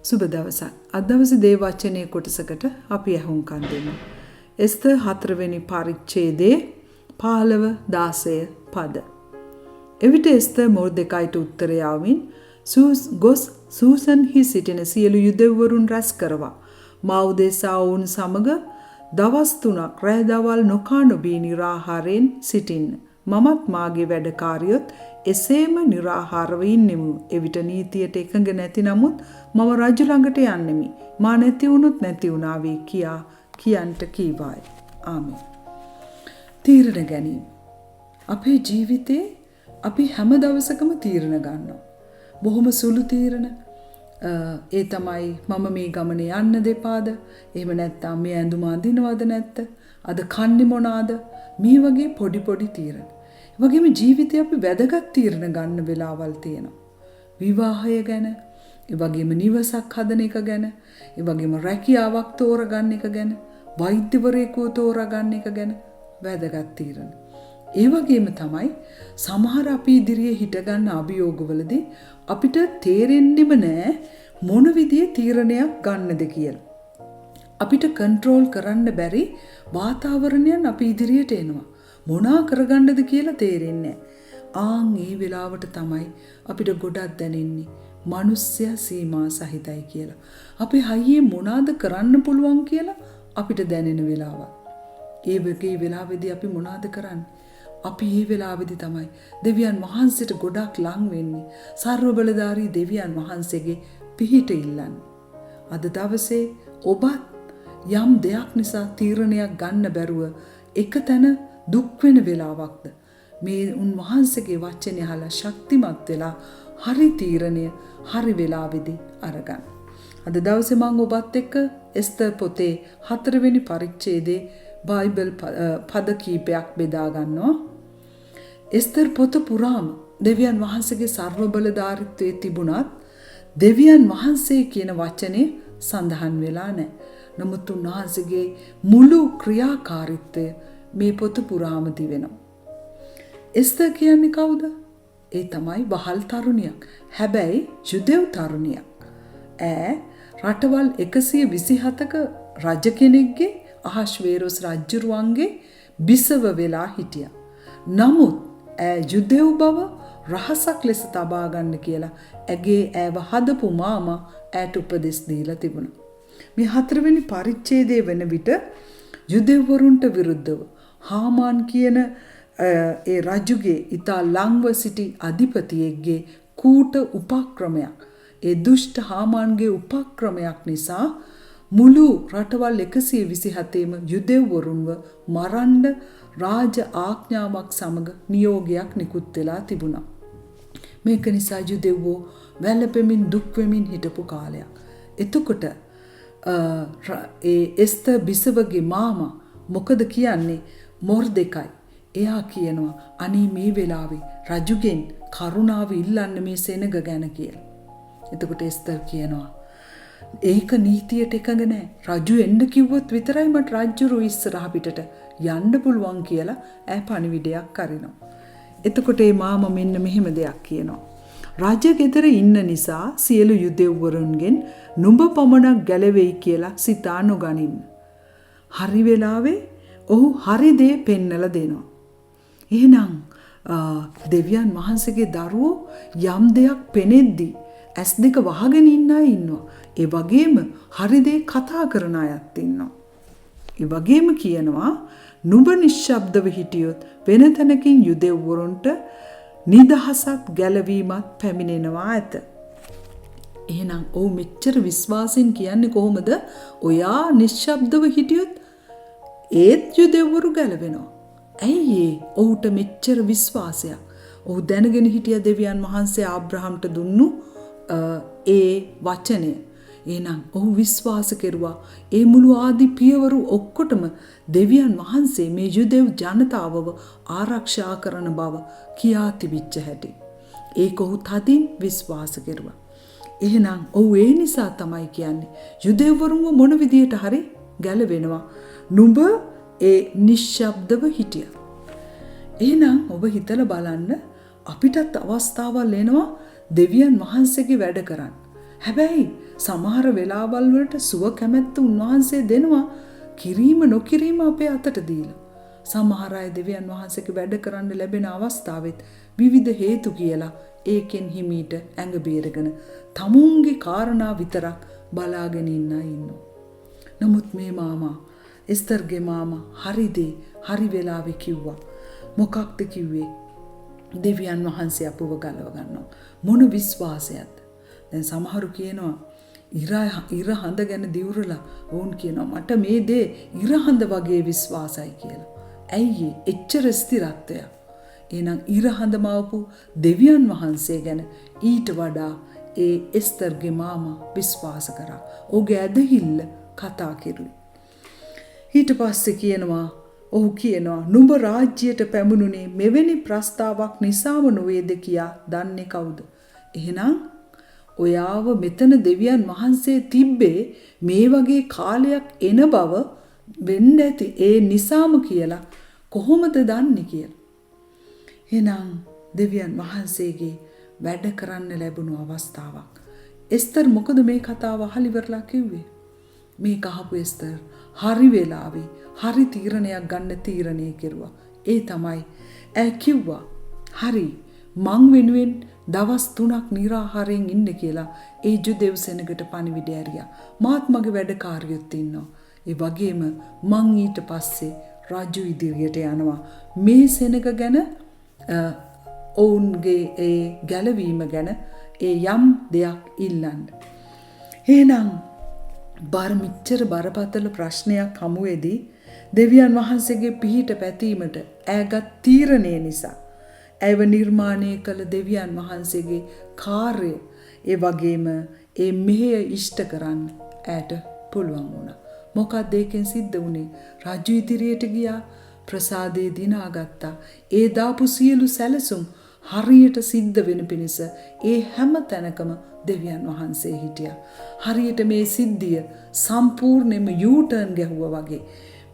සුබ දවසක්. අද දවසේ දේව වචනයේ කොටසකට අපි අහුම්කන් දෙමු. එස්තර් 4 වෙනි පරිච්ඡේදයේ 15-16 පද. එවිට එස්තර් මොර්දෙකයිට උත්තර යාමින් ගොස් සූසන්හි සිටින සියලු යුදෙව්වරුන් රැස් කරවා මා උදෙසා වුන් සමග දවස් 3ක් රැ දවල් නොකා නොබී නිරාහාරයෙන් සිටින්න. මමත් මාගේ වැඩකාරියොත් එසේම නිරාහාරව ඉන්නෙමු. එවිට නීතියට එකඟ නැති නමුත් මම රජු ළඟට යන්නෙමි. මා නැති වුණොත් නැති වුණා වේ කියා කියන්ට කීවායි. ආමෙන්. තීරණ ගැනීම. අපේ ජීවිතේ අපි හැම දවසකම තීරණ ගන්නවා. බොහොම සුළු තීරණ. ඒ තමයි මම මේ ගමනේ යන්න දෙපාද? එහෙම නැත්නම් මේ ඇඳුම අඳිනවද නැත්ද? අද කන්නේ මොනවාද? මේ වගේ පොඩි පොඩි තීරණ. ඒ වගේම ජීවිතේ අපි වැදගත් තීරණ ගන්න වෙලාවල් තියෙනවා. විවාහය ගැන, ඒ වගේම නිවසක් හදන එක ගැන, ඒ වගේම රැකියාවක් තෝරගන්න එක ගැන, වෛද්‍යවරයෙකු තෝරගන්න එක ගැන වැදගත් තීරණ. ඒ වගේම තමයි සමහර අපි ඉදිරියේ හිටගන්න අභියෝගවලදී අපිට තේරෙන්නෙම නෑ මොන විදිහේ තීරණයක් ගන්නද කියලා. අපිට කන්ට්‍රෝල් කරන්න බැරි වාතාවරණයන් අපි ඉදිරියට එනවා. මොනා කරගන්නද කියලා තේරෙන්නේ ආන් ඒ වෙලාවට තමයි අපිට ගොඩක් දැනෙන්නේ මිනිස්සයා සීමා සහිතයි කියලා. අපි හයියේ මොනවාද කරන්න පුළුවන් කියලා අපිට දැනෙන වෙලාවක්. ඒ වගේ වෙලාවෙදී අපි මොනවාද කරන්නේ? අපි මේ වෙලාවේදී තමයි දෙවියන් වහන්සේට ගොඩක් ලං වෙන්නේ. සර්ව බලධාරී දෙවියන් වහන්සේගේ පිහිට ඉල්ලන්නේ. අද දවසේ ඔබත් යම් දෙයක් නිසා තීරණයක් ගන්න බැරුව එක තැන දුක් වෙන වෙලාවක්ද මේ උන්වහන්සේගේ වචනේ අහලා ශක්තිමත් වෙලා හරි තීරණය හරි වෙලාවේදී අරගන්න. අද දවසේ මම ඔබත් එක්ක එස්තර් පොතේ 4 වෙනි පරිච්ඡේදයේ බයිබල් පද කීපයක් බෙදා ගන්නවා. එස්තර් පොත පුරාම දෙවියන් වහන්සේගේ සර්ව බලධාරීත්වයේ තිබුණත් දෙවියන් වහන්සේ කියන වචනේ සඳහන් වෙලා නැහැ. නමුත් උන්වහන්සේගේ මුළු ක්‍රියාකාරීත්වය මේ පොත පුරාම දිවෙනවා. එස්තර් කියන්නේ කවුද? ඒ තමයි වහල් තරුණියක්. හැබැයි ජුදෙව් තරුණියක්. රටවල් 127ක රජ කෙනෙක්ගේ අහශ්වේරොස් රජුරුවන්ගේ බිසව වෙලා හිටියා. නමුත් ජුදෙව් බව රහසක් ලෙස තබා ගන්න කියලා ඇගේ ඇව හදපු මාමා ඈට උපදෙස් දීලා තිබුණා. මේ 4 වෙනි පරිච්ඡේදයේ වෙන විට යුදෙව්වරුන්ට විරුද්ධව හාමාන් කියන ඒ රජුගේ ඊතා ලංව සිටි අධිපතියෙක්ගේ කූට උපක්‍රමයක්, ඒ දුෂ්ට හාමාන්ගේ උපක්‍රමයක් නිසා මුළු රටවල් 127ම යුදෙව්වරුන්ව මරන්න රාජ ආඥාවක් සමග නියෝගයක් නිකුත් වෙලා තිබුණා. මේක නිසා යුදෙව්වෝ වැළපෙමින් දුක් වෙමින් හිටපු කාලයක්. එතකොට ඒ එස්තර් බිසවගේ මාමා මොකද කියන්නේ? මොර්දෙකයි. එයා කියනවා අනේ මේ වෙලාවේ රජුගෙන් කරුණාව ඉල්ලන්න මේ සෙනග ගැන කියලා. එතකොට එස්තර් කියනවා ඒක නීතියට එකඟ නැහැ. රජු එන්න කිව්වොත් විතරයි මට රජුරු ඉස්සරහ පිටට යන්න පුළුවන් කියලා ඈ පණිවිඩයක් කරිනවා. එතකොට මේ මාමා මෙන්න මෙහෙම දෙයක් කියනවා. රජ ගෙදර ඉන්න නිසා සියලු යුදෙව්වරුන්ගෙන් නුඹ පමණක් ගැලවෙයි කියලා සිතා නොගනින්න. හරි වෙලාවේ ඔහු හරි දේ පෙන්නලා දෙනවා. එහෙනම් දෙවියන් වහන්සේගේ දරුවෝ යම් දෙයක් පෙනෙද්දී ඇස් දෙක වහගෙන ඉන්න අය ඉන්නවා. ඒ වගේම හරි දේ කතා කරන අයත් ඉන්නවා. ඒ වගේම කියනවා නුඹ නිශ්ශබ්දව හිටියොත් වෙන තැනකින් යුදෙව්වරුන්ට නිදහසක් ගැලවීමත් පැමිණෙනවා ඇත. එහෙනම් ඔව් මෙච්චර විශ්වාසයෙන් කියන්නේ කොහොමද? ඔයා නිශ්ශබ්දව හිටියොත් ඒත් යුදෙව්වරු ගැලවෙනවා. ඇයි ඔහුට මෙච්චර විශ්වාසයක්? ඔහු දැනගෙන හිටිය දෙවියන් වහන්සේ ආබ්‍රහම්ට දුන්නු ඒ වචනය. එහෙනම් ඔහු විශ්වාස කෙරුවා ඒ මුළු ආදි පියවරු ඔක්කොටම දෙවියන් වහන්සේ මේ යුදෙව් ජනතාවව ආරක්ෂා කරන බව කියා තිබිච්ච හැටි. ඒක ඔහු තදින් විශ්වාස කෙරුවා. එහෙනම් ඔහු ඒ නිසා තමයි කියන්නේ යුදෙව්වරුන්ව මොන විදියට හරි ගැලවෙනවා. නුඹ ඒ නිශ්ශබ්දව හිටියා. එහෙනම් ඔබ හිතලා බලන්න අපිටත් අවස්ථාවල් එනවා දෙවියන් වහන්සේගේ වැඩ කරන්න. හැබැයි සමහර වෙලාවල් වලට සුව කැමැත්ත උන්වහන්සේ දෙනවා කිරීම නොකිරීම අපේ අතට දීලා. සමහර අය දෙවියන් වහන්සේගේ වැඩ කරන්න ලැබෙන අවස්ථාවෙත් විවිධ හේතු කියලා ඒකෙන් හිමීට ඇඟ බේරගෙන තමුන්ගේ කාරණා විතරක් බලාගෙන ඉන්න ඉන්නවා. නමුත් මේ මාමා එස්තරගේ මාමා හරි දේ හරි වෙලාවේ කිව්වා. මොකක්ද කිව්වේ? දෙවියන් වහන්සේ අපව ගලව ගන්නවා. මොන විශ්වාසයක්ද? දැන් සමහරු කියනවා ඉර හඳ ගැන දිවුරලා වුන් කියනවා මට මේ දේ ඉර හඳ වගේ විශ්වාසයි කියලා. ඇයි එච්චර ස්ථිරත්වය? එහෙනම් ඉර හඳ මවපු දෙවියන් වහන්සේ ගැන ඊට වඩා ඒ එස්තරගේ මාමා විශ්වාස කරා. ඔහුගේ ඇදහිල්ල කතා කෙරුවේ. ඊට පස්සේ කියනවා ඔහු කියනවා නුඹ රාජ්‍යයට පැමුණුනේ මෙවැනි ප්‍රස්තාවක් නිසාම නොවේද කියා දන්නේ කවුද? එහෙනම් ඔයාව මෙතන දෙවියන් වහන්සේ තිබ්බේ මේ වගේ කාලයක් එන බව වෙන්න ඇති ඒ නිසාම කියලා කොහොමද දන්නේ කියලා. එහෙනම් දෙවියන් වහන්සේගේ වැඩ කරන්න ලැබුණු අවස්ථාවක්. එස්තර් මොකද මේ කතාව අහලා ඉවරලා කිව්වේ? මේ කහපු එස්තර් හරි වෙලාවේ හරි තීරණයක් ගන්න තීරණය කෙරුවා. ඒ තමයි ඈ කිව්වා හරි මං වෙනුවෙන් දවස් 3ක් නිරාහාරයෙන් ඉන්න කියලා ඒ ජුදෙව් සෙනගට පණිවිඩය ඇරියා. මාත් මගේ වැඩකාරියොත් ඉන්නවා. ඒ වගේම මං ඊට පස්සේ රජු ඉදිරියට යනවා. මේ සෙනග ගැන ඔවුන්ගේ ඒ ගැලවීම ගැන ඒ යම් දෙයක් ඉල්ලන්න. එහෙනම් මෙච්චර බරපතල ප්‍රශ්නයක් හමුවේදී දෙවියන් වහන්සේගේ පිහිට පැතීමට ඈගත් තීරණය නිසා ඇයව නිර්මාණය කළ දෙවියන් වහන්සේගේ කාර්ය ඒ වගේම ඒ මෙහෙය ඉෂ්ට කරන්න ඇයට පුළුවන් වුණා. මොකක්ද ඒකෙන් සිද්ධ වුණේ? රජු ඉදිරියට ගියා, ප්‍රසාදේ දිනාගත්තා. ඒ දාපු සියලු සැලසුම් හරියට සිද්ධ වෙන පිණිස ඒ හැම තැනකම දෙවියන් වහන්සේ හිටියා. හරියට මේ සිද්ධිය සම්පූර්ණයෙන්ම යූටර්න් ගැහුවා වගේ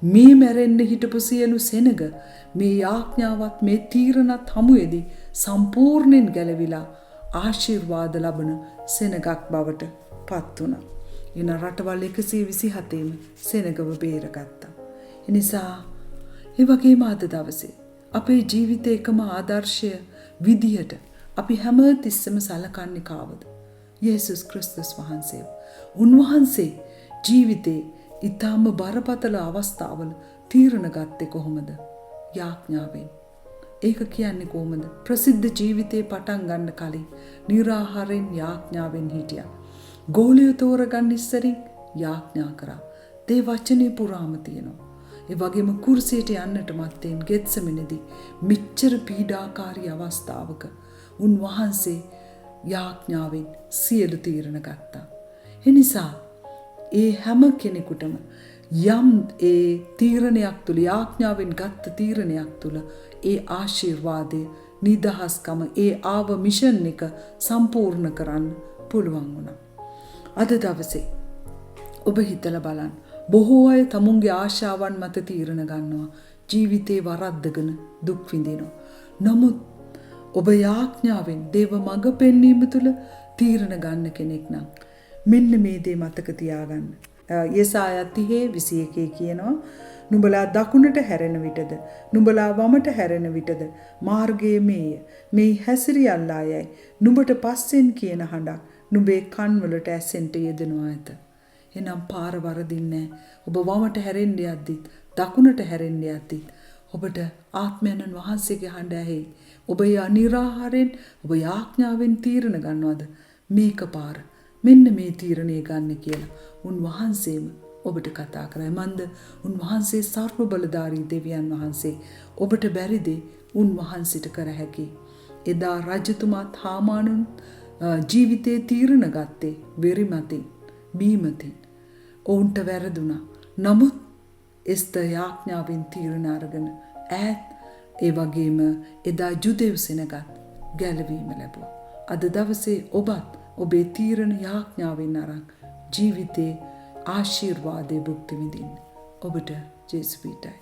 මේ මැරෙන්න හිටපු සියලු සෙනග මේ යාඥාවත් මේ තීරණත් හමුවේදී සම්පූර්ණයෙන් ගැලවිලා ආශිර්වාද ලබන සෙනගක් බවට පත් වුණා. එන රටවල් 127ම සෙනගව බේරගත්තා. ඒ නිසා ඒ වගේම අද දවසේ අපේ ජීවිතේ එකම ආදර්ශය විදියට අපි හැම තිස්සෙම සලකන්නේ කාවද? යේසුස් ක්‍රිස්තුස් වහන්සේ. උන්වහන්සේ ජීවිතේ ඊටම බරපතල අවස්ථාවල තීරණ ගත්තේ කොහොමද? යාඥාවෙන්. ඒක කියන්නේ කොහොමද? ප්‍රසිද්ධ ජීවිතේ පටන් ගන්න කලින් නිරාහාරයෙන් යාඥාවෙන් හිටියා. ගෝලිය තෝරගන්න ඉස්සරින් යාඥා කරා. දේ වචනේ පුරාම තියෙනවා. ඒ වගේම කුර්සියට යන්නට මත්තෙන් ගෙත්සෙමනේදී මෙච්චර පීඩාකාරී අවස්ථාවක උන්වහන්සේ යාඥාවෙන් සියලු තීරණ ගත්තා. ඒ නිසා ඒ හැම කෙනෙකුටම යම් ඒ තීරණයක් තුල යාඥාවෙන් ගත්ත තීරණයක් තුල ඒ ආශිර්වාදය නිදහස්කම ඒ ආව මිෂන් එක සම්පූර්ණ කරන්න පුළුවන් වුණා. අද දවසේ ඔබ හිතලා බලන්න බොහෝ අය තමුන්ගේ ආශාවන් මත තීරණ ගන්නවා. ජීවිතේ වරද්දගෙන දුක් විඳිනවා. නමුත් ඔබ යාඥාවෙන් දේව මඟ පෙන්වීම තුළ තීරණ ගන්න කෙනෙක් නම් මෙන්න මේ දේ මතක තියාගන්න. යෙසායා 30:21 කියනවා නුඹලා දකුණට හැරෙන විටද නුඹලා වමට හැරෙන විටද මාර්ගයේ මේය මේ හැසිරියල්ලා යයි නුඹට පස්සෙන් කියන හඬක් නුඹේ කන් වලට ඇසෙන්ට යෙදෙනවා ඇත. එනම් පාර වරදින්නේ ඔබ වමට හැරෙන්න යද්දිත් දකුණට හැරෙන්න යද්දිත් ඔබට ආත්මයන්න් වහන්සේගේ හඬ ඇහි. ඔබ අනිරාහාරයෙන් ඔබ යාඥාවෙන් තීරණ ගන්නවද මේක පාර මෙන්න මේ තීරණය ගන්න කියලා උන්වහන්සේම ඔබට කතා කරයි. මන්ද උන්වහන්සේ සර්ව බලධාරී දෙවියන් වහන්සේ ඔබට බැරි දේ උන්වහන්සේට කර හැකි. එදා රජතුමාත් හාමානුන් ජීවිතේ තීරණ ගත්තේ වෙරි මතින් බීමතින්. ඔවුන්ට වැරදුනා. නමුත් එස්තර් යාඥාවෙන් තීරණ අරගෙන ඈත් ඒ වගේම එදා ජුදෙව් සෙනගත් ගැලවීම ලැබුවා. අද දවසේ ඔබත් ඔබේ තීරණ යාඥාවෙන් අරන් ජීවිතේ ආශිර්වාදේ භුක්ති විඳින්න. ඔබට ජේසුස් පිටයි.